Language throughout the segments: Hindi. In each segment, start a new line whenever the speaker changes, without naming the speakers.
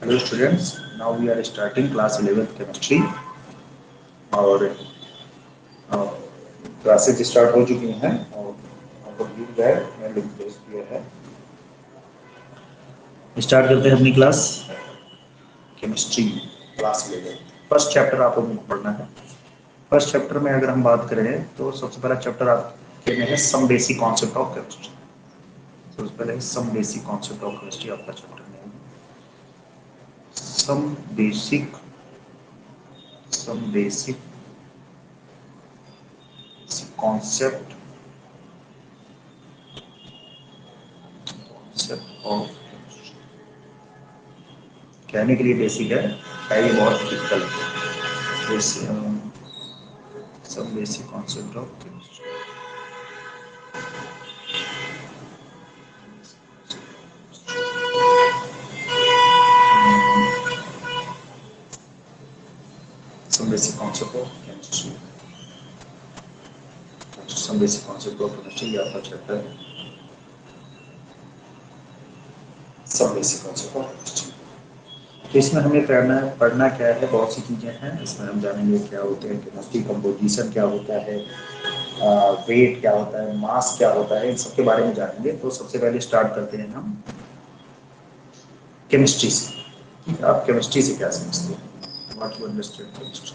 Hello students, now we are starting class 11th chemistry और क्लासेज स्टार्ट हो चुकी हैं और आपको दिख गया है, मैं लिंक भेज दिया है। स्टार्ट करते हैं अपनी class chemistry class 11। First chapter आपको पढ़ना है। फर्स्ट चैप्टर में अगर हम बात करें तो सबसे पहला चैप्टर आपके में है some basic concept of chemistry. सबसे पहले some basic concept of chemistry आपका चैप्टर में है। सम बेसिक कॉन्सेप्ट ऑफ कहने के लिए बेसिक है ये बहुत डिफिकल्ट है। सब basic concept of chemistry. Some basic concept of chemistry. Some basic concept of chemistry ये आपका चैप्टर है। Some basic concept of chemistry। तो इसमें हमें पढ़ना क्या है, बहुत सी चीजें हैं इसमें। हम जानेंगे क्या होते हैं केमिस्ट्री, कंपोजिशन क्या होता है, वेट क्या होता है, मास क्या होता है, इन सब के बारे में जानेंगे। तो सबसे पहले स्टार्ट करते हैं हम केमिस्ट्री से। आप केमिस्ट्री से क्या समझते हैं? What you understand chemistry?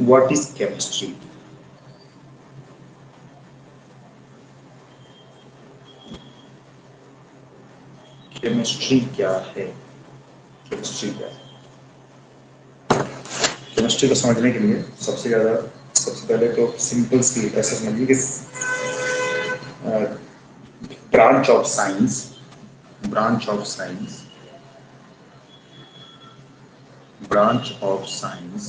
What is chemistry? Chemistry क्या है? केमिस्ट्री क्या है? केमिस्ट्री को समझने के लिए सबसे पहले तो सिंपल सी ऐसा समझिए कि branch of science branch of science branch of science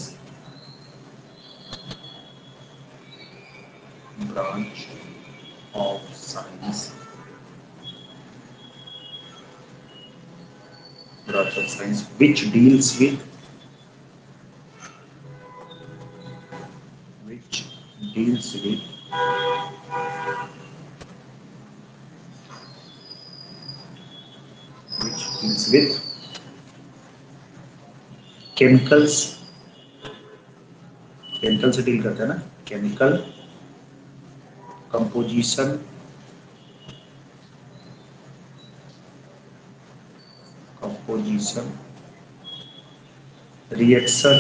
branch of science branch of science which deals with which deals with which deals with chemicals। Chemical से डील करते हैं ना, chemical composition, reaction,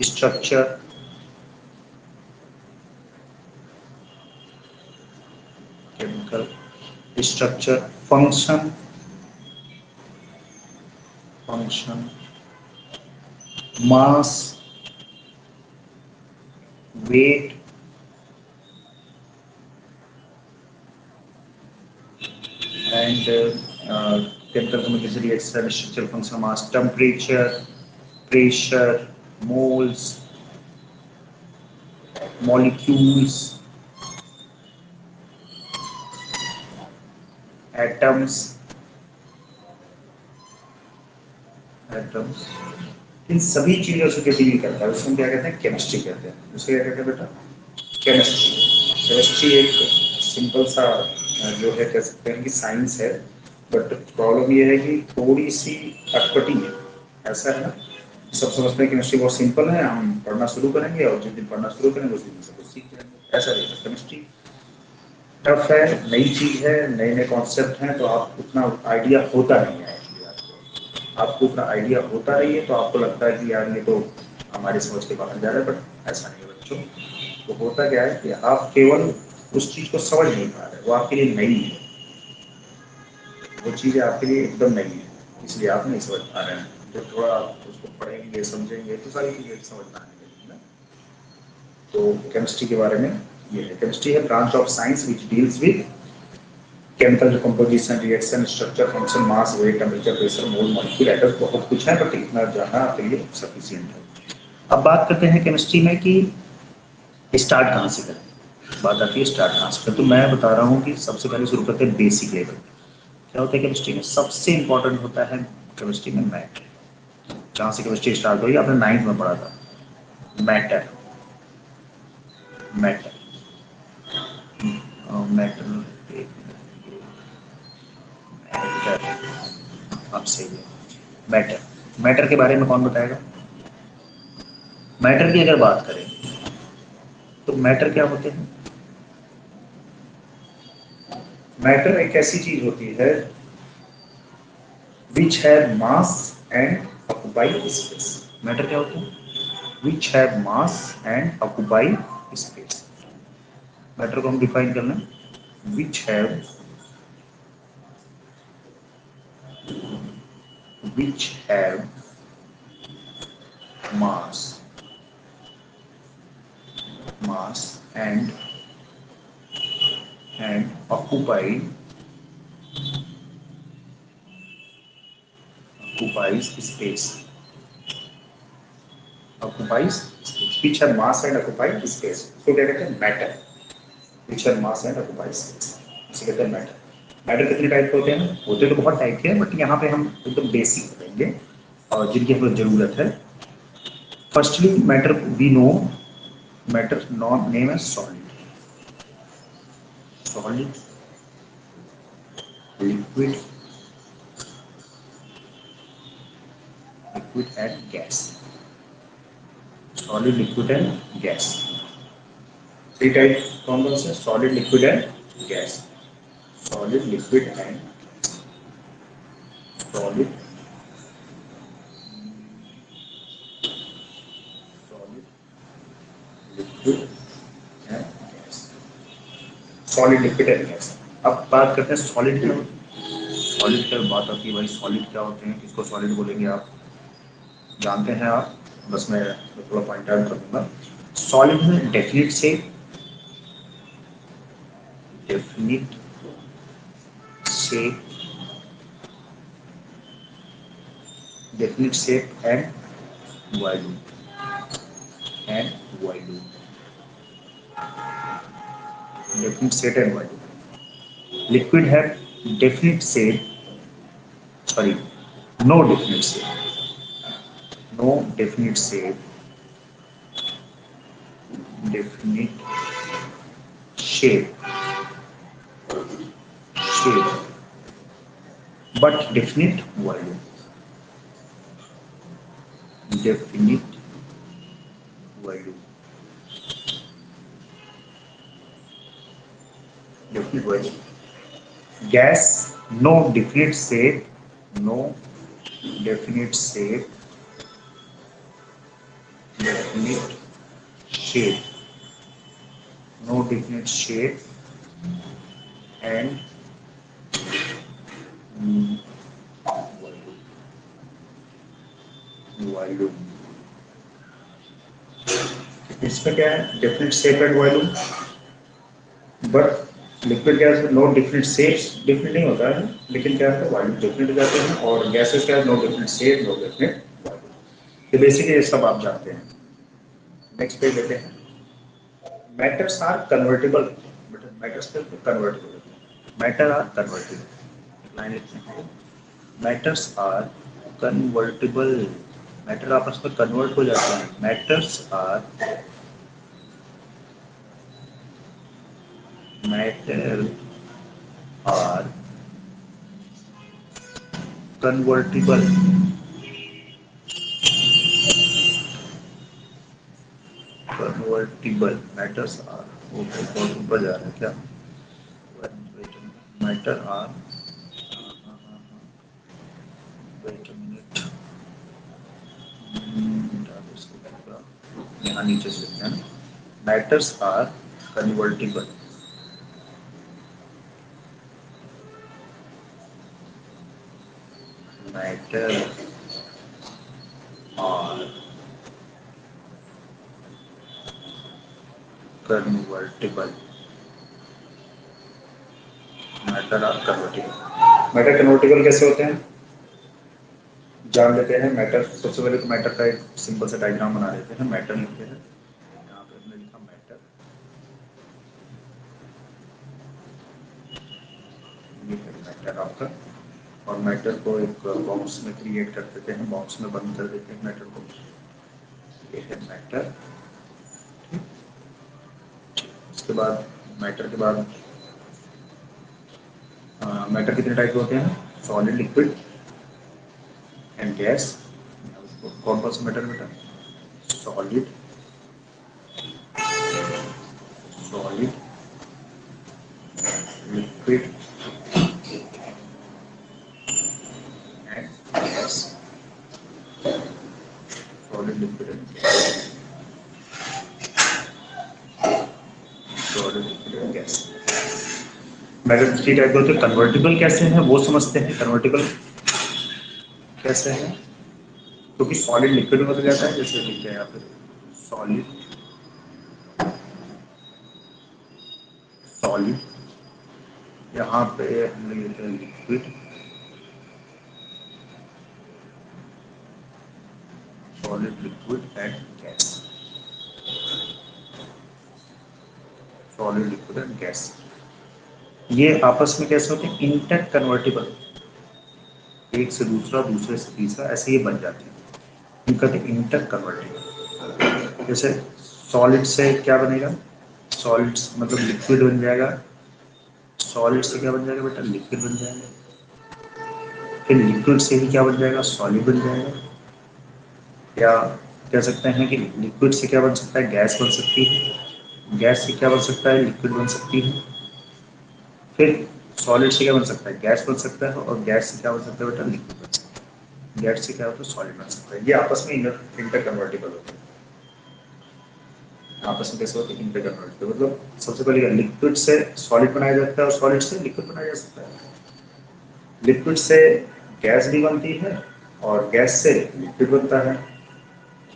structure, chemical structure, function, mass, weight, and chemical composition, reaction, structure, function, mass, temperature, pressure, moles, molecules, atoms, इन सभी चीजों से डील करता है। उसको क्या कहते हैं? केमिस्ट्री कहते हैं। उसको क्या कहते हैं बेटा? केमिस्ट्री एक सिंपल सा जो है कह सकते हैं कि साइंस है, बट प्रॉब्लम ये है कि थोड़ी सी अटपटी है। ऐसा है ना, सब समझते हैं केमिस्ट्री बहुत सिंपल है, हम पढ़ना शुरू करेंगे और जिस दिन पढ़ना शुरू करेंगे उस दिन सब कुछ सीख जाएंगे। ऐसा नहीं है, केमिस्ट्री टफ है, नई चीज है, नए नए कॉन्सेप्ट हैं, तो आप उतना आइडिया होता नहीं है। आपको उतना आइडिया होता नहीं है तो आपको लगता है कि यार ये तो हमारे समझ के बाहर जा रहा है, बट ऐसा नहीं है बच्चों। तो होता क्या है कि आप केवल उस चीज को समझ नहीं पा रहे, वो आपके लिए नई है, वो चीजें आपके लिए एकदम नई है, इसलिए आप नहीं समझ पा रहे हैं। जब थोड़ा आप उसको पढ़ेंगे समझेंगे तो सारी चीजें समझ में आने लगेगी ना। तो केमिस्ट्री के बारे में ये है। केमिस्ट्री है branch of science which deals with chemical composition, reaction, structure, function, mass, weight, temperature, pressure, mole, molecule, atom, बहुत कुछ है, बट इतना जानना आपके लिए सफिशिएंट है। अब बात करते हैं केमिस्ट्री में कि स्टार्ट कहाँ से करें। बात आती है स्टार्ट कहाँ से करें, तो मैं बता रहा हूँ कि सबसे पहले शुरू करते हैं बेसिक लेवल। क्या होता है केमिस्ट्री में? सबसे इंपॉर्टेंट होता है केमिस्ट्री में मैटर। जहाँ से केमिस्ट्री स्टार्ट हुई आपने 9th में पढ़ा था, मैटर। मैटर मैटर, आप सही है। मैटर, मैटर के बारे में कौन बताएगा? मैटर की अगर बात करें तो मैटर क्या होते हैं? मैटर एक ऐसी चीज होती है which have mass and occupy space. Matter क्या होते हैं? Which have mass and occupy space. Matter को हम डिफाइन कर लें, which have, which have mass, mass and occupy, occupies space, occupies space, which have mass and occupy space, so क्या कहते हैं? Matter, which have mass and occupy space, इसे कहते हैं मैटर। मैटर कितने टाइप के होते हैं? होते तो बहुत टाइप के हैं, बट यहाँ पे हम एकदम बेसिक बताएंगे और जिनकी हमें जरूरत है। Firstly matter we know, matter नॉन नेम है solid, solid, liquid, liquid and gas, solid, liquid and gas. Three type कौन कौन से? Solid, liquid and gas, solid, liquid and solid, solid, liquid and gas, solid, liquid and gas. अब बात करते हैं सॉलिड क्या होती है। सॉलिड की बात आती है भाई, सॉलिड क्या होते हैं, किसको सॉलिड बोलेंगे आप जानते हैं आप? बस मैं थोड़ा पॉइंट आउट कर दूंगा। सॉलिड में definite shape, definite shape, definite shape and volume, and volume, definite shape and volume. Liquid है definite shape, sorry, no definite shape, no definite shape, definite shape, shape, but definite volume, definite volume, definite volume. Gas, no definite shape, no definite shape, definite shape, no definite shape, and volume, volume. इसमें क्या है? Definite shape and volume, but liquid gas में नो डिफरेंट शेप्स, डिफरेंट नहीं होता है, लेकिन क्या है वॉल्यूम डिफरेंट हो जाते हैं, और गैसेस क्या है? No different shape, no different volume. तो बेसिकली ये सब आप जानते हैं। नेक्स्ट पेज लेते हैं। Matters are convertible, matters convertible, matter are convertible, line लिखते हैं। मैटर्स आर कन्वर्टेबल, मैटर आपस में कन्वर्ट हो जाते हैं। Matters are, matter are convertible, convertible, matters are, okay बहुत ऊपर जा रहा है क्या? Matter are, wait a minute, यहाँ नीचे से लिखते हैं। Matters are convertible, matter are convertible, matter are convertible. Matter convertible कैसे होते हैं जान लेते हैं। मैटर, सबसे पहले तो मैटर का एक सिंपल सा डायग्राम बना लेते हैं। मैटर लिखते हैं, यहाँ पे हमने लिखा मैटर, ये है मैटर आपका, और मैटर को एक बॉक्स में क्रिएट कर देते हैं, बॉक्स में बंद कर देते हैं मैटर को। ये है मैटर। उसके बाद मैटर के बाद मैटर कितने टाइप के होते हैं? Solid, liquid and gas. कौन कौन सा मैटर बेटा? Solid, solid, liquid and gas. Solid, liquid and gas. Solid, liquid and gas. Matter three type के होते हैं। कन्वर्टिबल कैसे हैं वो समझते हैं। कन्वर्टिबल कैसे हैं? क्योंकि सॉलिड लिक्विड में बदल जाता है, जैसे लिखते हैं यहाँ पे सॉलिड, सॉलिड, यहाँ पे हम लिखते हैं liquid, solid, liquid and gas. Solid, liquid and gas ये आपस में कैसे होते हैं? Inter convertible. एक से दूसरा, दूसरे से तीसरा, ऐसे ये बन जाते हैं। इनका इंटर कन्वर्टिबल। जैसे सॉलिड से क्या बनेगा? सॉलिड मतलब लिक्विड बन जाएगा। सॉलिड से क्या बन जाएगा बेटा? लिक्विड बन जाएगा। फिर लिक्विड से ही क्या बन जाएगा? सॉलिड बन जाएगा। या कह सकते हैं कि लिक्विड से क्या बन सकता है? गैस बन सकती है। गैस से क्या बन सकता है? लिक्विड बन सकती है। फिर सॉलिड से क्या बन सकता है? गैस बन सकता है। और गैस से क्या बन सकता है बेटा? लिक्विड बन सकता है। गैस से क्या होता है? सॉलिड बन सकता है। ये आपस में इंटर कन्वर्टिबल होते हैं। आपस में कैसे होते हैं? Inter convertible. मतलब सबसे पहले लिक्विड से सॉलिड बनाया जाता है और सॉलिड से लिक्विड बनाया जा सकता है। लिक्विड से गैस भी बनती है और गैस से लिक्विड बनता है।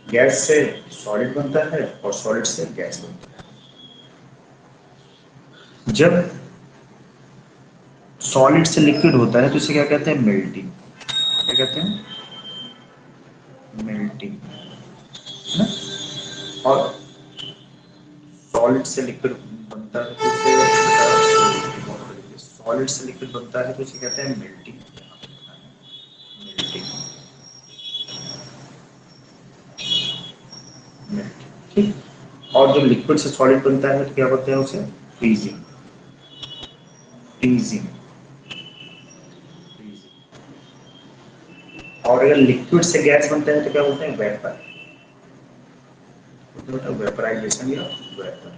गैस से सॉलिड बनता है और सॉलिड से गैस बनता है। जब सॉलिड से लिक्विड होता है तो इसे क्या कहते हैं? मेल्टिंग। क्या कहते हैं? मेल्टिंग, है ना? और सॉलिड से लिक्विड बनता है तो इसे सॉलिड से लिक्विड बनता है तो इसे कहते हैं मेल्टिंग। मेल्टिंग, मेल्टिंग, ठीक। और जब लिक्विड से सॉलिड बनता है तो क्या बोलते हैं उसे? फ्रीजिंग। फ्रीजिंग, और अगर लिक्विड से गैस बनता है तो क्या बोलते हैं? वेपर। तो वेपराइजेशन या वेपर।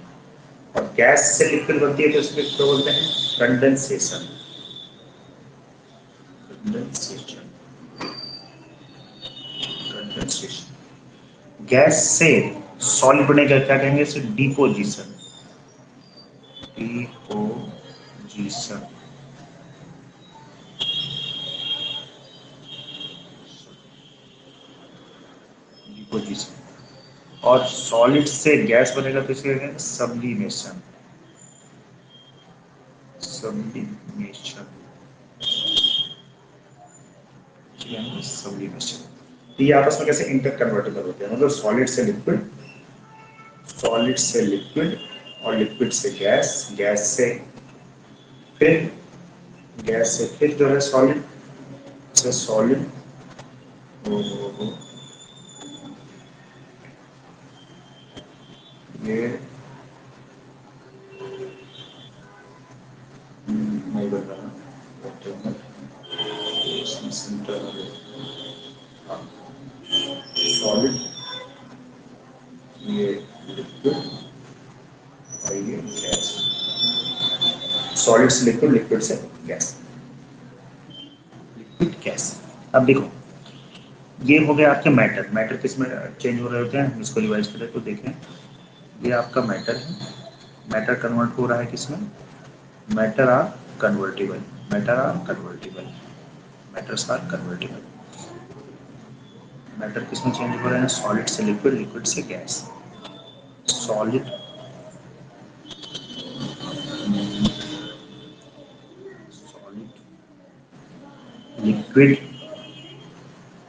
और गैस से लिक्विड बनती है तो उसको क्या बोलते हैं? कंडेंसेशन। Condensation, condensation. गैस से सॉलिड बनेगा, क्या कहेंगे इसे? डिपोजिशन। Deposition, deposition. और सॉलिड से गैस बनेगा तो इसे कहेंगे सब्लिमेशन। Sublimation, sublimation. ये आपस में कैसे इंटर कन्वर्टेबल होते हैं? मतलब सॉलिड से लिक्विड, सॉलिड से लिक्विड, और लिक्विड से गैस, गैस से फिर, गैस से फिर जो है सॉलिड, से सॉलिड। ये नहीं बन रहा। सॉलिड, ये लिक्विड और ये गैस। सॉलिड से लिक्विड, लिक्विड से गैस, लिक्विड गैस। अब देखो, ये हो गया आपके मैटर। मैटर किस में चेंज हो रहे होते हैं? हम इसको रिवाइज करें तो देखें, ये आपका मैटर है। मैटर कन्वर्ट हो रहा है किसमें? Matter are convertible. Matter are convertible. Matters are convertible. Matter किसमें चेंज हो रहे हैं? सॉलिड से लिक्विड, लिक्विड से गैस। सॉलिड, सॉलिड, लिक्विड,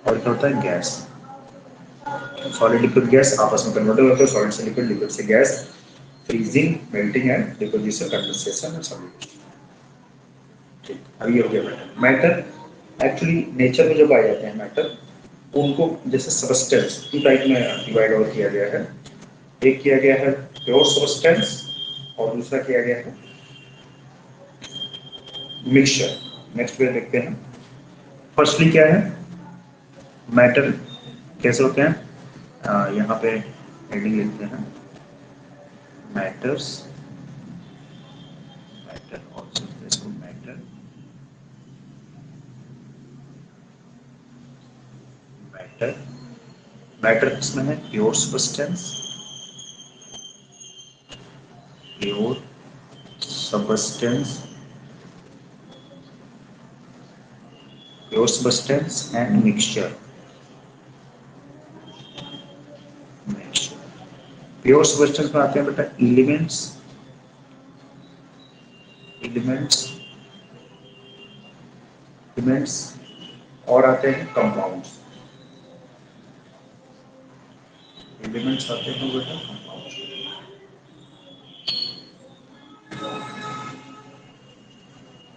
और क्या होता है? गैस। सॉलिड, लिक्विड, गैस आपस में कन्वर्ट होते हैं। सॉलिड से लिक्विड, लिक्विड से gas. Freezing, melting and deposition, condensation and sublimation. ठीक, अब ये हो गया मैटर। मैटर एक्चुअली नेचर में जो पाए जाते हैं मैटर, उनको जैसे सबस्टेंस टू टाइप में डिवाइड और किया गया है। एक किया गया है प्योर सबस्टेंस और दूसरा किया गया है मिक्सचर। नेक्स्ट पे देखते हैं। फर्स्टली क्या है, मैटर कैसे होते हैं, यहाँ पे हेडिंग लिखते हैं, मैटर्स, मैटर ऑल्सो, इसको मैटर, मैटर, मैटर किसमें है, pure substance, pure substance, pure substance and mixture, mixture. Pure substance में आते हैं बेटा एलिमेंट्स, एलिमेंट्स, एलिमेंट्स, और आते हैं कंपाउंड्स, एलिमेंट्स आते हैं बेटा compounds,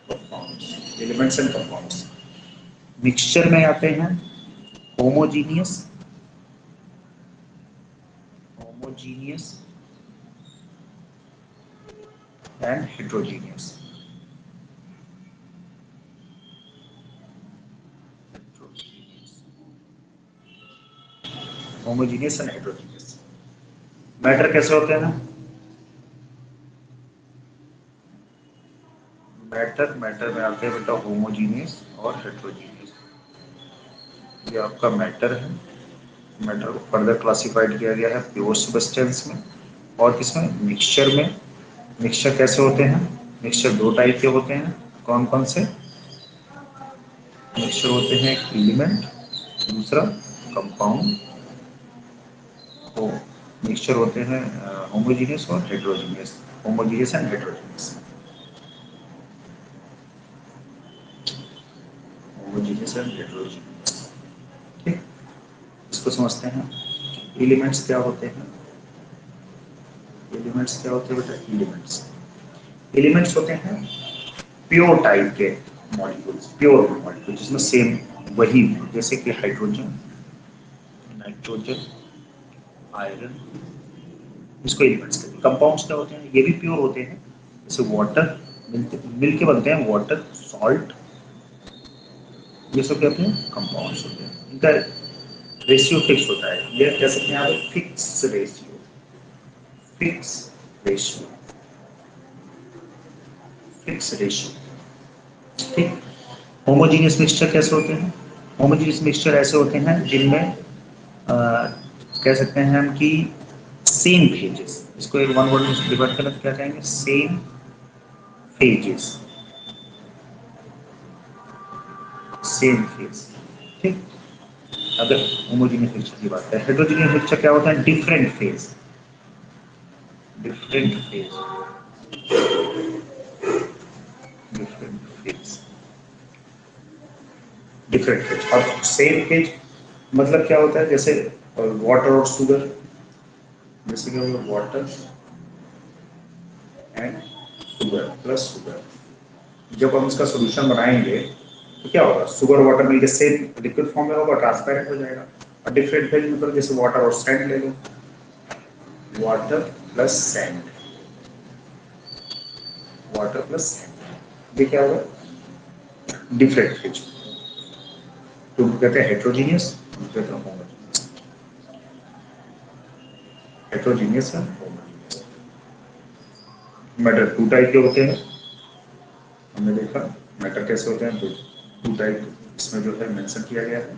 compounds, elements and compounds. Mixture में आते हैं homogeneous, homogeneous and heterogeneous, homogeneous and heterogeneous. Matter कैसे होते हैं ना, मैटर, मैटर में आते हैं बेटा होमोजीनियस और हेट्रोजीनियस। ये आपका मैटर है, मैटर को फर्दर क्लासिफाइड किया गया है प्योर सब्सटेंस में और किसमें, मिक्सचर में। मिक्सचर कैसे होते हैं, मिक्सचर दो टाइप के होते हैं, कौन कौन से, मिक्सचर होते हैं एक एलिमेंट, दूसरा कंपाउंड। तो मिक्सचर होते हैं होमोजीनियस और heterogeneous, homogeneous and heterogeneous, homogeneous and heterogeneous. ठीक, इसको समझते हैं। एलिमेंट्स क्या होते हैं, एलिमेंट्स क्या होते हैं बेटा, एलिमेंट्स, एलिमेंट्स होते हैं प्योर टाइप के मॉलिक्यूल्स, प्योर मॉलिक्यूल जिसमें सेम वही, जैसे कि हाइड्रोजन, नाइट्रोजन, आयरन, इसको एलिमेंट्स कहते हैं। कंपाउंड्स क्या होते हैं, ये भी प्योर होते हैं, जैसे वाटर, मिल के बनते हैं वाटर, सॉल्ट, ये सब क्या होते हैं, कंपाउंड्स होते हैं। इनका रेशियो फिक्स होता है, ये कह सकते हैं आप fix ratio, fix ratio, fix ratio. ठीक, होमोजीनियस मिक्सचर कैसे होते हैं, होमोजीनियस मिक्सचर ऐसे होते हैं जिनमें कह सकते हैं हम कि सेम फेजेस, इसको एक वन वर्ड में डिवाइड करना तो क्या कहेंगे, सेम फेजेस, सेम फेज। ठीक, अगर होमोजीनियस मिक्सचर की बात है, हेटेरोजीनियस मिक्सचर क्या होता है, different phase, different phase, different phase, different phase. अब सेम फेज मतलब क्या होता है, जैसे वाटर और शुगर, जैसे कि water and sugar plus sugar, जब हम इसका सोल्यूशन बनाएंगे तो क्या होगा, शुगर वाटर मिलकर सेम लिक्विड फॉर्म में होगा, ट्रांसपेरेंट हो जाएगा। और डिफरेंट फेज मतलब जैसे वाटर और सैंड ले लो, water plus sand, water plus sand, ये क्या होगा, डिफरेंट फेज। तो कहते हैं हेट्रोजीनियस, हम कहते हैं होमोजीनियस, हेट्रोजीनियस है होमोजीनियस। मैटर टू टाइप के होते हैं, हमने देखा मैटर कैसे होते हैं, तो टू टाइप इसमें जो है मेंशन किया गया है,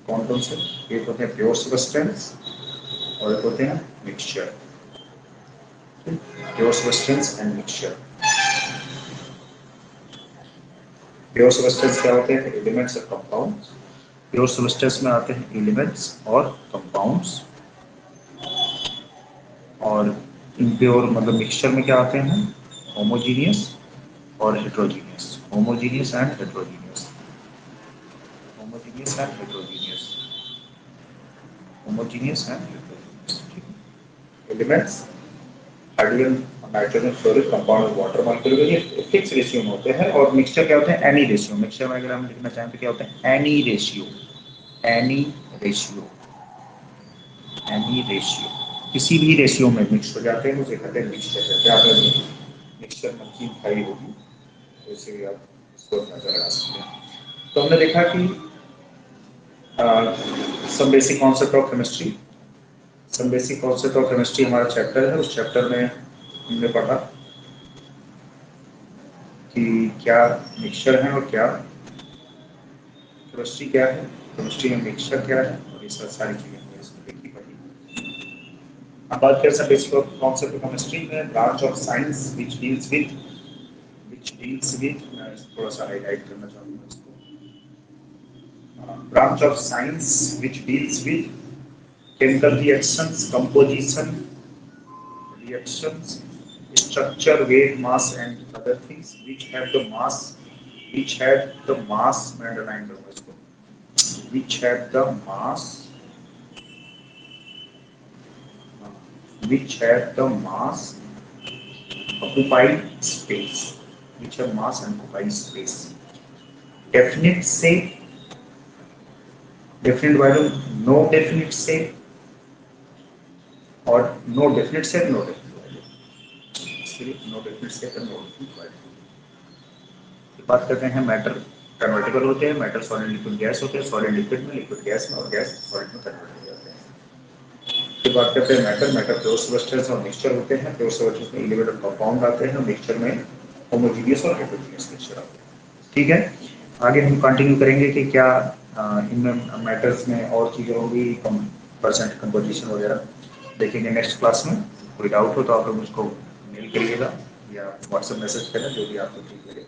कौन कौन से, एक होते हैं प्योर सब्सटेंस और एक होते हैं mixture, pure substance and mixture. Pure substance क्या होते हैं, एलिमेंट्स और कंपाउंड्स। प्योर सब्सटेंस में आते हैं एलिमेंट्स और कंपाउंड्स, और इम्प्योर मतलब मिक्सचर में क्या आते हैं, होमोजीनियस और heterogeneous, homogeneous and heterogeneous, homogeneous and heterogeneous, homogeneous and heterogeneous. Elements hydrogen, nitrogen, fluorine, compound, water molecule, ये फिक्स रेशियो में होते हैं। और मिक्सचर क्या होते हैं, एनी रेशियो। मिक्सचर में अगर हम लिखना चाहें तो क्या होता है, any ratio, any ratio, any ratio, किसी भी रेशियो में मिक्स हो जाते हैं, उसे कहते हैं मिक्सचर। जैसे आपने मिक्सचर नमकीन खाई होगी, तो इसे भी आप इसको नजर लगा सकते हैं। तो हमने देखा कि some basic concept of chemistry, some basic concept of chemistry हमारा चैप्टर है। उस चैप्टर में हमने पढ़ा कि क्या मिक्सचर है और क्या केमिस्ट्री क्या है, केमिस्ट्री में मिक्सचर क्या है, और ये सारी चीजें हमने इसमें देखी पढ़ी। अब बात करें some basic concept of chemistry में, branch of science which deals with मैं थोड़ा सा हाईलाइट करना चाहूंगा इसको। Branch of science which deals with chemical reactions, composition, reactions, structure, weight, mass, and other things which have the mass, मैं अंडरलाइन करूंगा इसको, which have the mass, which have the mass occupied space, which have mass and occupied space, definite shape, definite value, no definite shape, और no definite shape, no definite value, no definite shape and no definite value. बात करते हैं मैटर कन्वर्टेबल होते हैं, मैटर सॉलिड लिक्विड गैस होते हैं, सॉलिड लिक्विड में, लिक्विड गैस में, और गैस सॉलिड में कन्वर्ट हो जाते हैं। फिर बात करते हैं मैटर प्योर सब्सटेंस और मिक्सचर होते हैं। प्योर सब्सटेंस में एलिमेंट कंपाउंड आते हैं, मिक्सचर में होमोजेनियस और हेटेरोजेनियस मिक्सचर आते हैं। ठीक है, आगे हम कंटिन्यू करेंगे कि क्या इनमें मैटर्स में और चीजें होंगी, परसेंट कंपोजिशन वगैरह देखेंगे नेक्स्ट क्लास में। कोई डाउट हो तो आप लोग मुझको मेल करिएगा या व्हाट्सएप मैसेज करें, जो भी आपको ठीक लगे।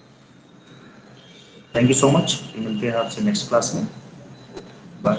थैंक यू सो मच, मिलते हैं आपसे नेक्स्ट क्लास में। बाय।